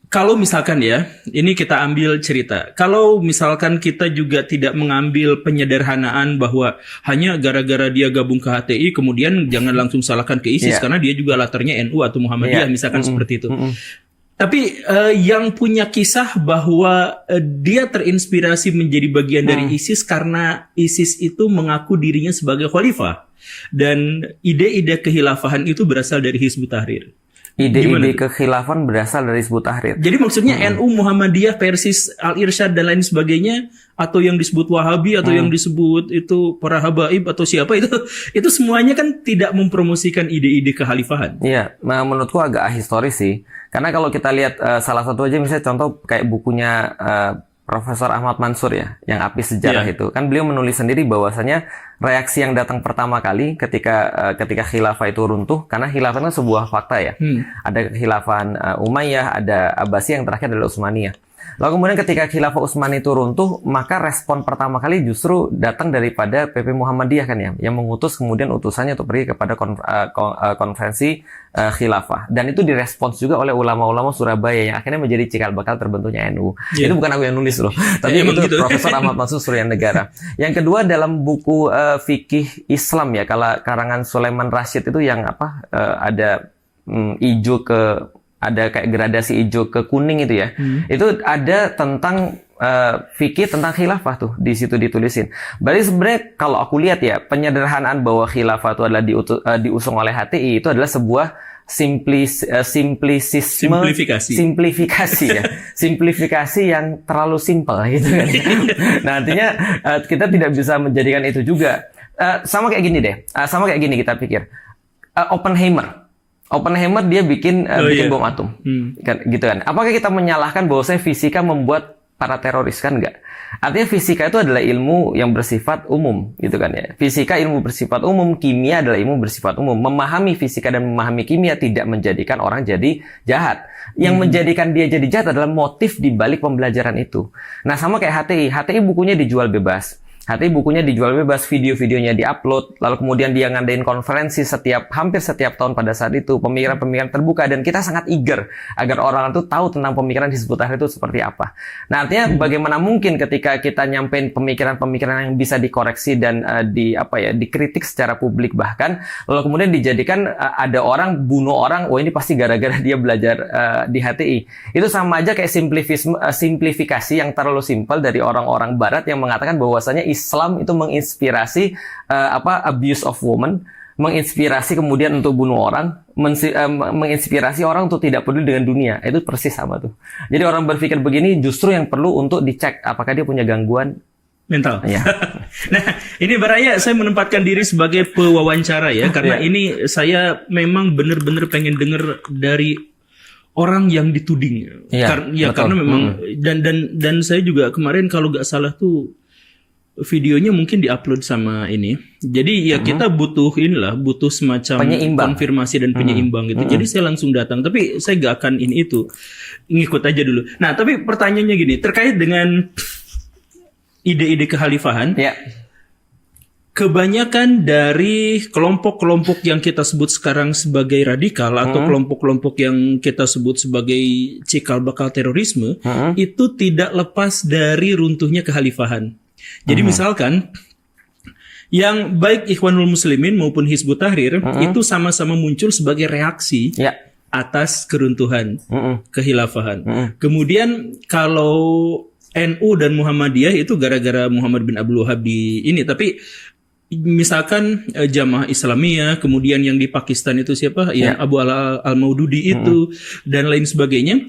Kalau misalkan ya, ini kita ambil cerita. Kalau misalkan kita juga tidak mengambil penyederhanaan bahwa hanya gara-gara dia gabung ke HTI, kemudian jangan langsung salahkan ke ISIS karena dia juga latarnya NU atau Muhammadiyah, misalkan seperti itu. Tapi yang punya kisah bahwa dia terinspirasi menjadi bagian dari ISIS karena ISIS itu mengaku dirinya sebagai khalifah. Dan ide-ide kehilafahan itu berasal dari Hizbut Tahrir. Ide-ide kekhilafan berasal dari Hizbut Tahrir. Jadi maksudnya NU, Muhammadiyah, Persis, Al-Irsyad dan lain sebagainya, atau yang disebut Wahabi atau yang disebut itu para habaib atau siapa itu semuanya kan tidak mempromosikan ide-ide kekhalifahan. Iya, menurutku agak ahistoris sih. Karena kalau kita lihat salah satu aja misalnya contoh kayak bukunya Profesor Ahmad Mansur ya, yang Api Sejarah itu. Kan beliau menulis sendiri bahwasanya reaksi yang datang pertama kali ketika khilafah itu runtuh, karena khilafah itu sebuah fakta ya. Ada khilafah Umayyah, ada Abbasiyah, yang terakhir adalah Utsmaniyah. Lalu kemudian ketika khilafah Utsmani itu runtuh, maka respon pertama kali justru datang daripada PP Muhammadiyah kan ya, yang mengutus kemudian utusannya untuk pergi kepada konferensi khilafah. Dan itu direspons juga oleh ulama-ulama Surabaya yang akhirnya menjadi cikal bakal terbentuknya NU. Itu bukan aku yang nulis loh, tapi itu gitu. Profesor Ahmad Mansur Suryan Negara. Yang kedua dalam buku fikih Islam ya, karangan Sulaiman Rashid itu yang ada hijau ke ada kayak gradasi hijau ke kuning itu ya. Itu ada tentang fikih tentang khilafah tuh di situ ditulisin. Berarti sebenarnya kalau aku lihat ya, penyederhanaan bahwa khilafah itu adalah diusung oleh HTI itu adalah sebuah simplifikasi ya. Simplifikasi yang terlalu simpel gitu kan. Nah, artinya kita tidak bisa menjadikan itu juga. Sama kayak gini deh. Sama kayak gini kita pikir. Oppenheimer dia bikin bom atom, kan, gitu kan. Apakah kita menyalahkan bahwasanya fisika membuat para teroris? Kan enggak. Artinya fisika itu adalah ilmu yang bersifat umum, gitu kan ya. Fisika ilmu bersifat umum, kimia adalah ilmu bersifat umum. Memahami fisika dan memahami kimia tidak menjadikan orang jadi jahat. Yang menjadikan dia jadi jahat adalah motif di balik pembelajaran itu. Nah, sama kayak HTI. HTI bukunya dijual bebas. HTI bukunya dijual bebas, video-videonya diupload, lalu kemudian dia ngadain konferensi hampir setiap tahun pada saat itu, pemikiran-pemikiran terbuka, dan kita sangat eager agar orang itu tahu tentang pemikiran Hizbut Tahrir itu seperti apa. Nah, artinya bagaimana mungkin ketika kita nyampein pemikiran-pemikiran yang bisa dikoreksi dan dikritik secara publik bahkan, lalu kemudian dijadikan ada orang bunuh orang, ini pasti gara-gara dia belajar di HTI. Itu sama aja kayak simplifikasi yang terlalu simpel dari orang-orang barat yang mengatakan bahwasanya Islam itu menginspirasi abuse of woman, menginspirasi kemudian untuk bunuh orang, menginspirasi orang untuk tidak peduli dengan dunia. Itu persis sama tuh. Jadi orang berpikir begini justru yang perlu untuk dicek apakah dia punya gangguan mental. Ya. Nah, ini Baraya saya menempatkan diri sebagai pewawancara ya, karena ini saya memang benar-benar pengen dengar dari orang yang dituding. Karena memang dan saya juga kemarin kalau nggak salah tuh videonya mungkin diupload sama ini. Jadi ya kita butuh semacam konfirmasi dan penyeimbang gitu. Jadi saya langsung datang, tapi saya gak akan itu. Ngikut aja dulu. Nah, tapi pertanyaannya gini, terkait dengan ide-ide kekhalifahan. Ya. Kebanyakan dari kelompok-kelompok yang kita sebut sekarang sebagai radikal atau kelompok-kelompok yang kita sebut sebagai cikal bakal terorisme itu tidak lepas dari runtuhnya kekhalifahan. Jadi misalkan yang baik Ikhwanul Muslimin maupun Hizbut Tahrir itu sama-sama muncul sebagai reaksi atas keruntuhan kekhilafahan. Kemudian kalau NU dan Muhammadiyah itu gara-gara Muhammad bin Abdul Wahab di ini, tapi misalkan Jamaah Islamiyah, kemudian yang di Pakistan itu siapa? Yang Abu Al-Maududi itu dan lain sebagainya.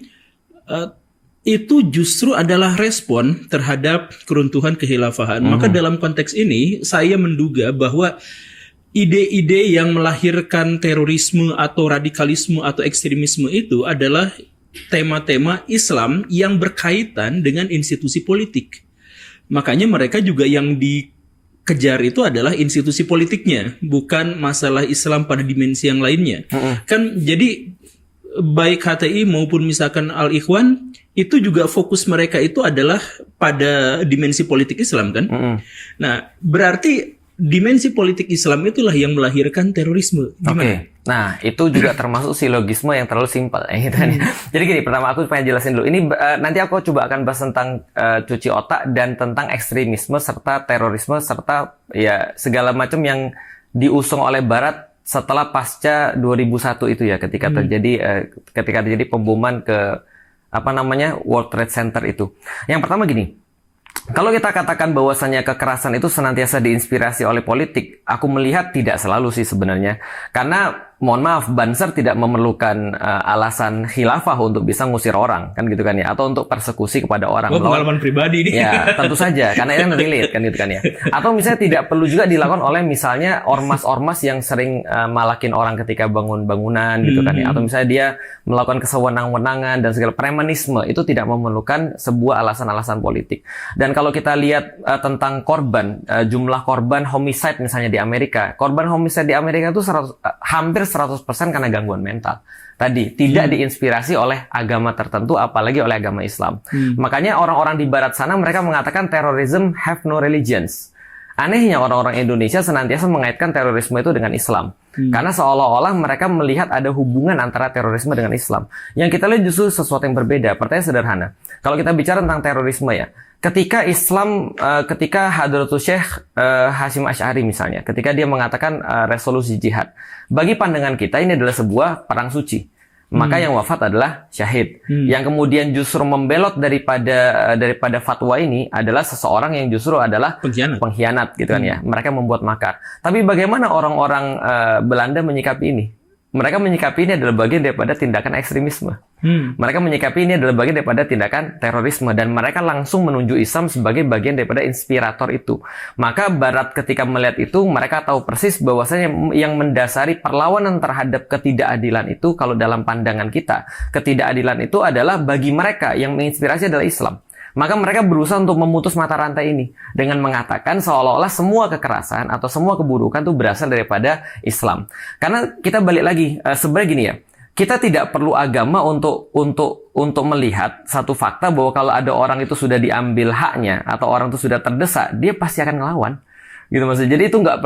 Itu justru adalah respon terhadap keruntuhan kekhilafahan. Maka dalam konteks ini saya menduga bahwa ide-ide yang melahirkan terorisme atau radikalisme atau ekstremisme itu adalah tema-tema Islam yang berkaitan dengan institusi politik. Makanya mereka juga yang dikejar itu adalah institusi politiknya, bukan masalah Islam pada dimensi yang lainnya. Kan jadi baik HTI maupun misalkan Al-Ikhwan itu juga fokus mereka itu adalah pada dimensi politik Islam kan. Nah, berarti dimensi politik Islam itulah yang melahirkan terorisme. Gimana? Nah, itu juga termasuk silogisme yang terlalu simpel. Gitu kan. Jadi gini, pertama aku pengen jelasin dulu. Ini nanti aku coba akan bahas tentang cuci otak dan tentang ekstremisme serta terorisme serta ya segala macam yang diusung oleh Barat setelah pasca 2001 itu ya, ketika terjadi pemboman ke World Trade Center itu. Yang pertama gini. Kalau kita katakan bahwasannya kekerasan itu senantiasa diinspirasi oleh politik, aku melihat tidak selalu sih sebenarnya. Karena mohon maaf, Banser tidak memerlukan alasan khilafah untuk bisa ngusir orang, kan gitu kan ya, atau untuk persekusi kepada orang. Pengalaman pribadi nih. Ya, tentu saja, karena ini relate kan gitu kan ya. Atau misalnya tidak perlu juga dilakukan oleh misalnya ormas-ormas yang sering malakin orang ketika bangun bangunan gitu kan ya. Atau misalnya dia melakukan kesewenang-wenangan dan segala premanisme, itu tidak memerlukan sebuah alasan-alasan politik. Dan kalau kita lihat tentang korban, jumlah korban homicide misalnya di Amerika, korban homicide di Amerika itu hampir 100% karena gangguan mental. Tadi, tidak diinspirasi oleh agama tertentu, apalagi oleh agama Islam. Makanya orang-orang di barat sana, mereka mengatakan terrorism have no religions. Anehnya orang-orang Indonesia senantiasa mengaitkan terorisme itu dengan Islam. Karena seolah-olah mereka melihat ada hubungan antara terorisme dengan Islam. Yang kita lihat justru sesuatu yang berbeda. Pertanyaan sederhana. Kalau kita bicara tentang terorisme ya, ketika Hadratus Syekh Hashim Asy'ari misalnya, ketika dia mengatakan resolusi jihad, bagi pandangan kita ini adalah sebuah perang suci. Maka yang wafat adalah syahid. Yang kemudian justru membelot daripada fatwa ini adalah seseorang yang justru adalah pengkhianat gitu kan ya. Mereka membuat makar. Tapi bagaimana orang-orang Belanda menyikapi ini? Mereka menyikapi ini adalah bagian daripada tindakan ekstremisme. Mereka menyikapi ini adalah bagian daripada tindakan terorisme. Dan mereka langsung menunjuk Islam sebagai bagian daripada inspirator itu. Maka Barat ketika melihat itu, mereka tahu persis bahwasanya yang mendasari perlawanan terhadap ketidakadilan itu, kalau dalam pandangan kita, ketidakadilan itu adalah bagi mereka yang menginspirasi adalah Islam. Maka mereka berusaha untuk memutus mata rantai ini dengan mengatakan seolah-olah semua kekerasan atau semua keburukan itu berasal daripada Islam. Karena kita balik lagi, sebenarnya gini ya, kita tidak perlu agama untuk melihat satu fakta bahwa kalau ada orang itu sudah diambil haknya atau orang itu sudah terdesak, dia pasti akan ngelawan. Gitu maksudnya. Jadi itu nggak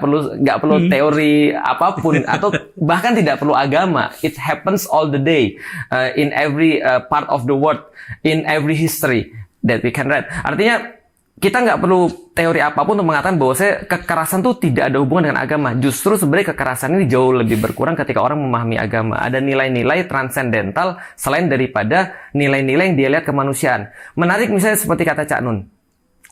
perlu teori apapun atau bahkan tidak perlu agama. It happens all the day in every part of the world, in every history that we can read. Artinya kita nggak perlu teori apapun untuk mengatakan bahwa kekerasan itu tidak ada hubungan dengan agama. Justru sebenarnya kekerasan ini jauh lebih berkurang ketika orang memahami agama. Ada nilai-nilai transcendental selain daripada nilai-nilai yang dia lihat kemanusiaan. Menarik misalnya seperti kata Cak Nun.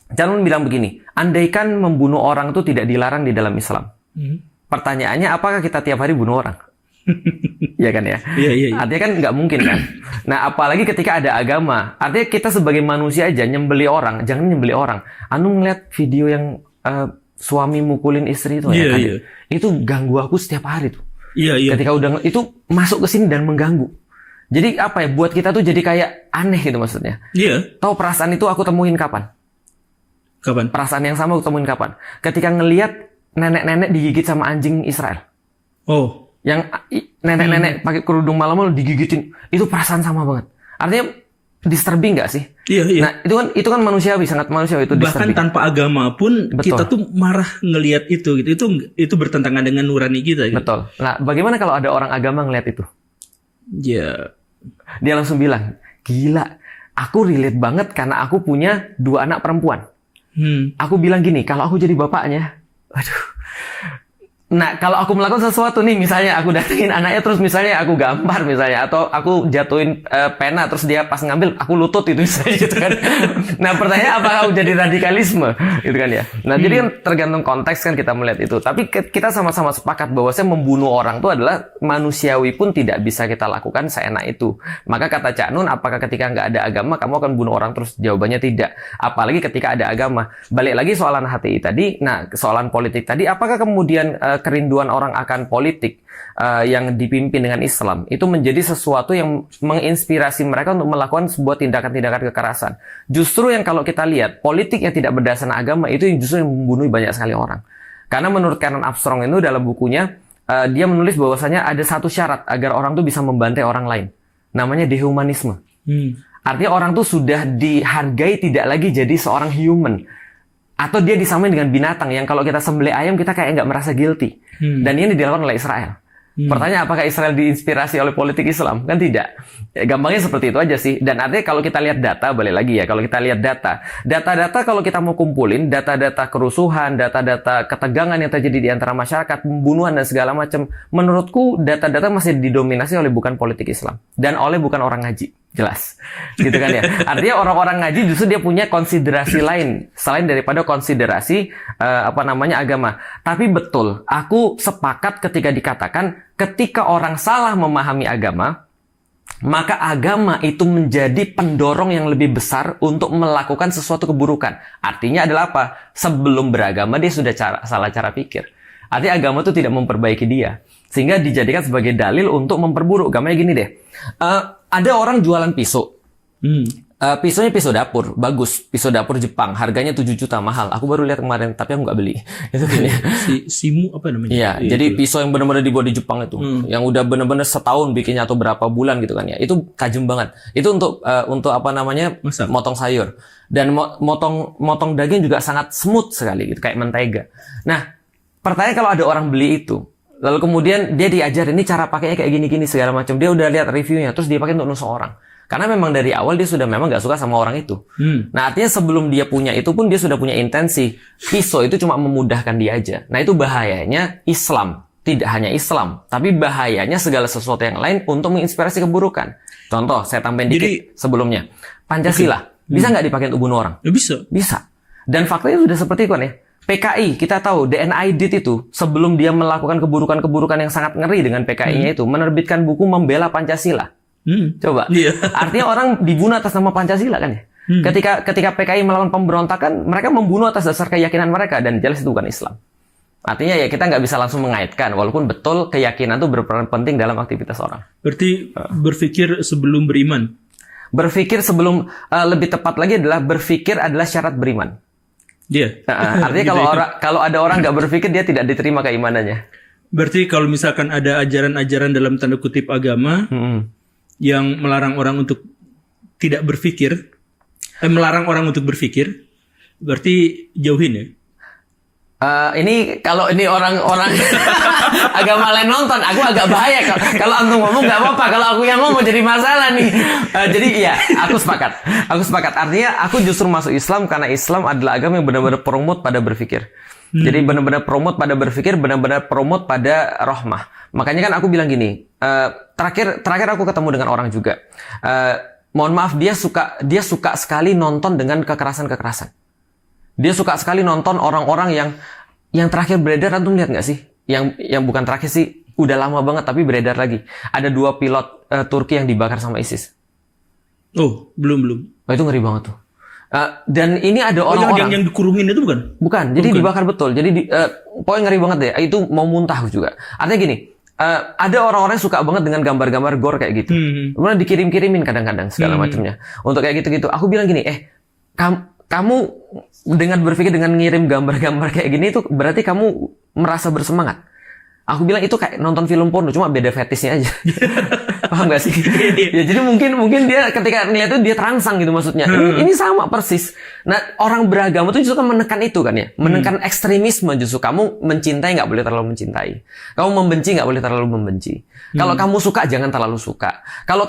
Cak Nun bilang begini, andaikan membunuh orang itu tidak dilarang di dalam Islam. Pertanyaannya, apakah kita tiap hari bunuh orang? Iya kan ya? Iya. Artinya kan nggak mungkin kan? Nah, apalagi ketika ada agama. Artinya kita sebagai manusia aja nyembeli orang, jangan nyembeli orang. Anu ngeliat video yang suami mukulin istri itu ya kan? Itu ganggu aku setiap hari tuh. Iya. Ketika udah itu masuk ke sini dan mengganggu. Jadi apa ya? Buat kita tuh jadi kayak aneh gitu maksudnya. Iya. Tahu perasaan itu aku temuin kapan? Perasaan yang sama aku temuin kapan? Ketika ngelihat nenek-nenek digigit sama anjing Israel. Oh. Yang nenek-nenek pakai kerudung malam-malam digigitin. Itu perasaan sama banget. Artinya disturbing nggak sih? Iya. Nah, itu kan manusiawi, sangat manusiawi itu disturbing. Bahkan tanpa agama pun kita tuh marah ngelihat itu gitu. Itu bertentangan dengan nurani kita gitu. Betul. Nah, bagaimana kalau ada orang agama ngelihat itu? Ya. Dia langsung bilang, "Gila, aku relate banget karena aku punya 2 anak perempuan." Aku bilang gini, kalau aku jadi bapaknya, aduh. Nah, kalau aku melakukan sesuatu nih, misalnya aku datengin anaknya terus misalnya aku gambar misalnya, atau aku jatuhin pena terus dia pas ngambil aku lutut itu misalnya gitu kan. Nah, pertanyaannya apakah jadi radikalisme gitu kan ya. Nah, jadi kan tergantung konteks kan kita melihat itu. Tapi kita sama-sama sepakat bahwa membunuh orang itu adalah manusiawi pun tidak bisa kita lakukan seenak itu. Maka kata Cak Nun, apakah ketika nggak ada agama kamu akan bunuh orang terus? Jawabannya tidak. Apalagi ketika ada agama. Balik lagi soalan HTI tadi, nah soalan politik tadi, apakah kemudian kerinduan orang akan politik yang dipimpin dengan Islam itu menjadi sesuatu yang menginspirasi mereka untuk melakukan sebuah tindakan-tindakan kekerasan. Justru yang kalau kita lihat politik yang tidak berdasarkan agama itu justru yang membunuh banyak sekali orang. Karena menurut Canon Armstrong itu dalam bukunya dia menulis bahwasanya ada satu syarat agar orang tuh bisa membantai orang lain. Namanya dehumanisme. Artinya orang tuh sudah dihargai tidak lagi jadi seorang human. Atau dia disamain dengan binatang yang kalau kita sembelih ayam kita kayak nggak merasa guilty. Dan ini dilakukan oleh Israel. Pertanyaan, apakah Israel diinspirasi oleh politik Islam? Kan tidak. Ya, gampangnya seperti itu aja sih. Dan artinya kalau kita lihat data, balik lagi ya, kalau kita lihat data kalau kita mau kumpulin, data-data kerusuhan, data-data ketegangan yang terjadi di antara masyarakat, pembunuhan dan segala macam, menurutku data-data masih didominasi oleh bukan politik Islam. Dan oleh bukan orang ngaji. Jelas. Gitu kan ya. Artinya orang-orang ngaji justru dia punya konsiderasi lain. Selain daripada konsiderasi agama. Tapi betul, aku sepakat ketika dikatakan ketika orang salah memahami agama, maka agama itu menjadi pendorong yang lebih besar untuk melakukan sesuatu keburukan. Artinya adalah apa? Sebelum beragama dia sudah salah cara pikir. Artinya agama itu tidak memperbaiki dia. Sehingga dijadikan sebagai dalil untuk memperburuk. Gampangnya gini deh. Ada orang jualan pisau. Pisaunya pisau dapur. Bagus. Pisau dapur Jepang. Harganya 7 juta. Mahal. Aku baru lihat kemarin. Tapi aku nggak beli. Itu kan ya. Simu apa namanya? Iya. Jadi pisau yang benar-benar dibuat di Jepang itu. Yang udah benar-benar setahun bikinnya atau berapa bulan gitu kan ya. Itu tajam banget. Itu untuk Masak. motong sayur. Dan motong daging juga sangat smooth sekali gitu. Kayak mentega. Nah, pertanyaan kalau ada orang beli itu. Lalu kemudian dia diajarin ini cara pakainya kayak gini-gini segala macam. Dia udah lihat reviewnya, terus dia pakai untuk nusuk orang. Karena memang dari awal dia sudah memang nggak suka sama orang itu. Nah artinya sebelum dia punya itu pun dia sudah punya intensi. Pisau itu cuma memudahkan dia aja. Nah itu bahayanya Islam. Tidak hanya Islam, tapi bahayanya segala sesuatu yang lain untuk menginspirasi keburukan. Contoh, saya tambahin dikit sebelumnya. Pancasila. Bisa nggak dipakai untuk bunuh orang? Ya, bisa. Bisa. Dan faktanya sudah seperti itu kan ya. PKI, kita tahu DNI DIT itu sebelum dia melakukan keburukan-keburukan yang sangat ngeri dengan PKI-nya itu menerbitkan buku membela Pancasila. Coba. Artinya orang dibunuh atas nama Pancasila kan ya. Ketika PKI melakukan pemberontakan, mereka membunuh atas dasar keyakinan mereka dan jelas itu bukan Islam. Artinya ya kita nggak bisa langsung mengaitkan walaupun betul keyakinan itu berperan penting dalam aktivitas orang. Berarti berpikir sebelum beriman. Berpikir sebelum lebih tepat lagi adalah berpikir adalah syarat beriman. Iya. Artinya kalau ada orang nggak berpikir dia tidak diterima keimanannya. Berarti kalau misalkan ada ajaran-ajaran dalam tanda kutip agama yang melarang orang untuk tidak berpikir, melarang orang untuk berpikir, berarti jauhin ya. Ini kalau ini orang-orang agama lain nonton, aku agak bahaya. Kalau antum ngomong nggak apa-apa, kalau aku yang ngomong jadi masalah nih. Jadi iya, aku sepakat. Artinya aku justru masuk Islam karena Islam adalah agama yang benar-benar promote pada berpikir. Jadi benar-benar promote pada berpikir, benar-benar promote pada rahmah. Makanya kan aku bilang gini. Terakhir aku ketemu dengan orang juga. Mohon maaf, dia suka sekali nonton dengan kekerasan-kekerasan. Dia suka sekali nonton orang-orang yang terakhir beredar, antum lihat nggak sih? Yang bukan terakhir sih, udah lama banget tapi beredar lagi. Ada 2 pilot Turki yang dibakar sama ISIS. Oh, belum. Oh, itu ngeri banget tuh. Dan ini ada orang-orang yang dikurungin itu bukan? Bukan, jadi dibakar betul. Jadi pokoknya ngeri banget deh. Itu mau muntah juga. Artinya gini, ada orang-orang yang suka banget dengan gambar-gambar gore kayak gitu. Kemudian dikirim-kirimin kadang-kadang segala macamnya. Untuk kayak gitu-gitu. Aku bilang gini, kamu dengan berpikir dengan ngirim gambar-gambar kayak gini itu berarti kamu merasa bersemangat. Aku bilang itu kayak nonton film porno, cuma beda fetisnya aja. Paham gak sih? Ya jadi mungkin dia ketika ngeliat itu dia terangsang gitu maksudnya. Ini sama persis. Nah orang beragama itu justru kan menekan itu kan ya, menekan ekstremisme justru. Kamu mencintai nggak boleh terlalu mencintai. Kamu membenci nggak boleh terlalu membenci. Kalau kamu suka jangan terlalu suka. Kalau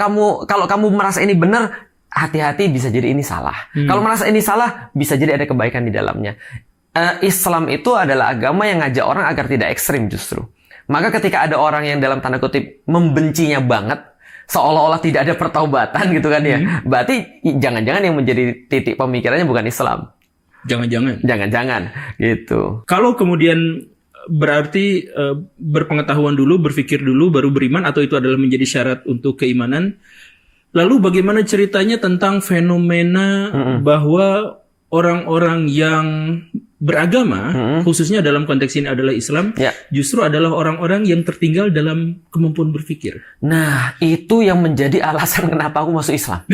kamu merasa ini benar, hati-hati bisa jadi ini salah. Kalau merasa ini salah, bisa jadi ada kebaikan di dalamnya. Islam itu adalah agama yang ngajak orang agar tidak ekstrim justru. Maka ketika ada orang yang dalam tanda kutip membencinya banget, seolah-olah tidak ada pertaubatan gitu kan ya, berarti jangan-jangan yang menjadi titik pemikirannya bukan Islam. Jangan-jangan gitu. Kalau kemudian berarti berpengetahuan dulu, berpikir dulu, baru beriman, atau itu adalah menjadi syarat untuk keimanan. Lalu bagaimana ceritanya tentang fenomena bahwa orang-orang yang beragama, khususnya dalam konteks ini adalah Islam, justru adalah orang-orang yang tertinggal dalam kemampuan berpikir. Nah, itu yang menjadi alasan kenapa aku masuk Islam.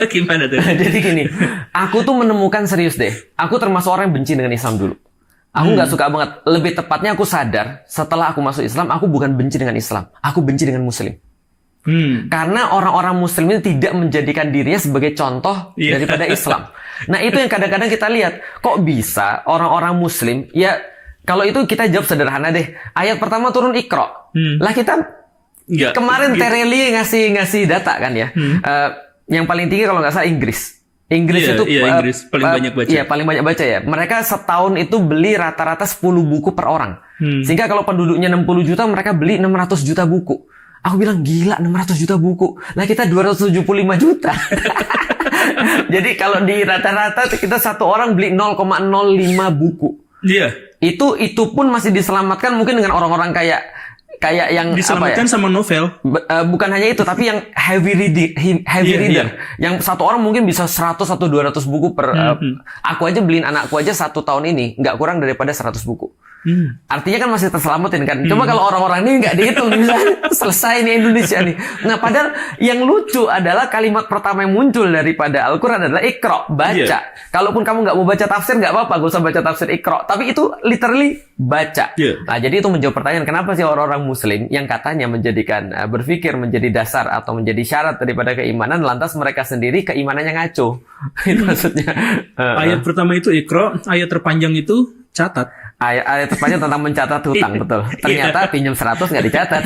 Gimana tuh? Jadi gini, aku tuh menemukan serius deh. Aku termasuk orang yang benci dengan Islam dulu. Aku nggak suka banget. Lebih tepatnya aku sadar setelah aku masuk Islam, aku bukan benci dengan Islam. Aku benci dengan Muslim. Karena orang-orang Muslim ini tidak menjadikan dirinya sebagai contoh daripada Islam. Nah, itu yang kadang-kadang kita lihat. Kok bisa orang-orang Muslim, ya kalau itu kita jawab sederhana deh. Ayat pertama turun Iqra. Lah kita kemarin Tereli ngasih data kan ya. Yang paling tinggi kalau nggak salah Inggris. Inggris itu Inggris paling banyak baca. Iya, paling banyak baca ya. Mereka setahun itu beli rata-rata 10 buku per orang. Sehingga kalau penduduknya 60 juta, mereka beli 600 juta buku. Aku bilang, gila 600 juta buku. Lah kita 275 juta. Jadi kalau di rata-rata kita satu orang beli 0,05 buku. Iya. Itu pun masih diselamatkan mungkin dengan orang-orang kayak yang diselamatkan sama novel. Bukan hanya itu, tapi yang heavy reader. Yang satu orang mungkin bisa 100 atau 200 buku per. Aku aja beliin anakku aja 1 tahun ini nggak kurang daripada 100 buku. Artinya kan masih terselamatin kan. Coba kalau orang-orang ini nggak dihitung, misalnya selesai nih Indonesia nih. Nah, padahal yang lucu adalah kalimat pertama yang muncul daripada Al-Quran adalah Iqra, baca. Kalaupun kamu nggak mau baca tafsir nggak apa-apa, gak usah baca tafsir Iqra. Tapi itu literally baca. Nah, jadi itu menjawab pertanyaan kenapa sih orang-orang Muslim yang katanya menjadikan berpikir menjadi dasar atau menjadi syarat daripada keimanan, lantas mereka sendiri keimanannya ngaco. Itu maksudnya. Ayat pertama itu Iqra, ayat terpanjang itu catat. Ayat terpanjang tentang mencatat hutang, betul. Ternyata pinjam 100 nggak dicatat.